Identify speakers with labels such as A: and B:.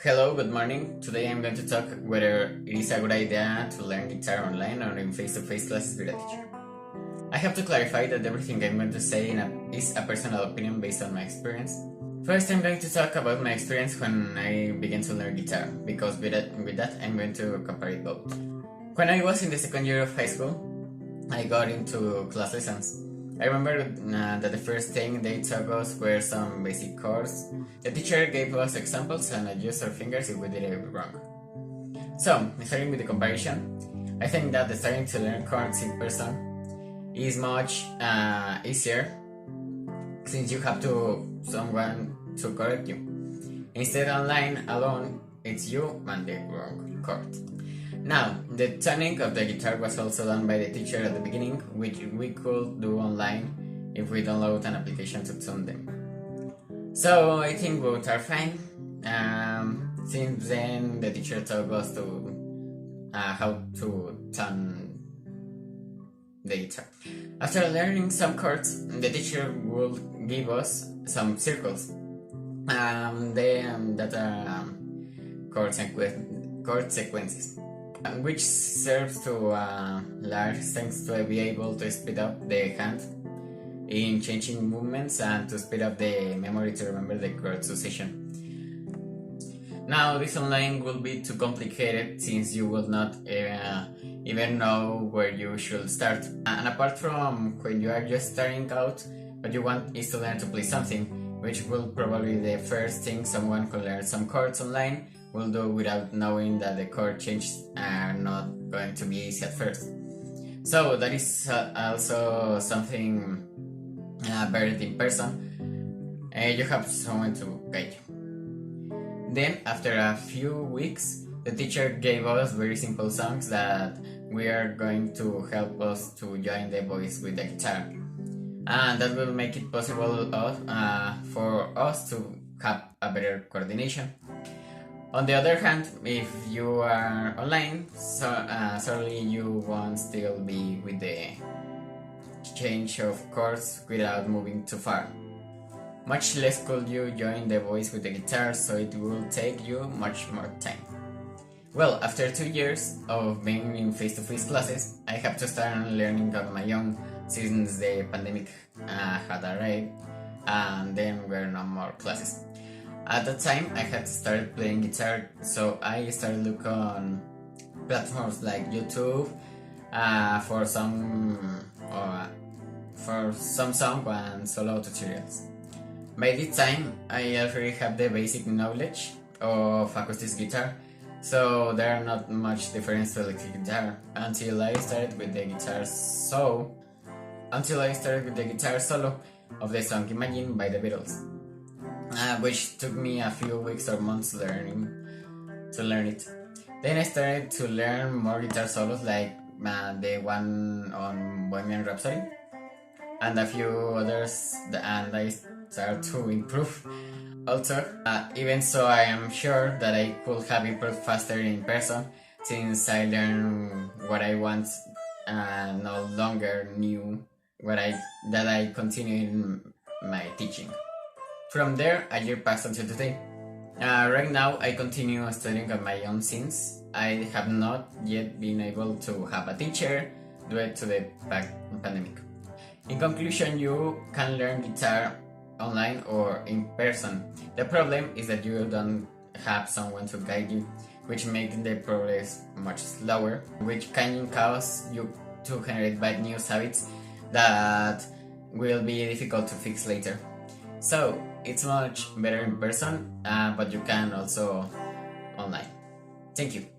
A: Hello, good morning. Today I'm going to talk whether it is a good idea to learn guitar online or in face-to-face classes with a teacher. I have to clarify that everything I'm going to say is a personal opinion based on my experience. First, I'm going to talk about my experience when I began to learn guitar, because with that I'm going to compare it both. When I was in the second year of high school, I got into class lessons. I remember that the first thing they taught us were some basic chords. The teacher gave us examples and adjusted our fingers if we did it wrong. So, starting with the comparison, I think that starting to learn chords in person is much easier since you have someone to correct you. Instead, online alone, it's you and the wrong chord. Now, the tuning of the guitar was also done by the teacher at the beginning, which we could do online if we download an application to tune them. So I think both are fine. Since then, the teacher taught us how to tune the guitar. After learning some chords, the teacher would give us some circles. That are chord sequences, which serves to large extent to be able to speed up the hand in changing movements and to speed up the memory to remember the chord succession. Now, this online will be too complicated since you will not even know where you should start. And apart from when you are just starting out, what you want is to learn to play something, which will probably be the first thing someone who learns some chords online will do without knowing that the chord changes are not going to be easy at first. So that is also something better in person. You have someone to guide you. Then, after a few weeks, the teacher gave us very simple songs that we are going to help us to join the voice with the guitar. And that will make it possible for us to have a better coordination. On the other hand, if you are online, certainly you won't still be with the change of chords without moving too far. Much less could you join the voice with the guitar, so it will take you much more time. Well, after 2 years of being in face-to-face classes, I have to start learning on my own since the pandemic had arrived and then were no more classes. At that time, I had started playing guitar, so I started looking on platforms like YouTube for some song and solo tutorials. By this time, I already have the basic knowledge of acoustic guitar, so there are not much difference to electric guitar until I started with the guitar solo of the song Imagine by the Beatles. Which took me a few weeks or months to learn it. Then I started to learn more guitar solos like the one on Bohemian Rhapsody and a few others, and I started to improve. Also, even so, I am sure that I could have improved faster in person since I learned what I want and no longer knew that I continued in my teaching. From there, a year passed until today. Right now, I continue studying on my own since I have not yet been able to have a teacher due to the pandemic. In conclusion, you can learn guitar online or in person. The problem is that you don't have someone to guide you, which makes the progress much slower, which can cause you to generate bad news habits that will be difficult to fix later. So, it's much better in person, but you can also online. Thank you.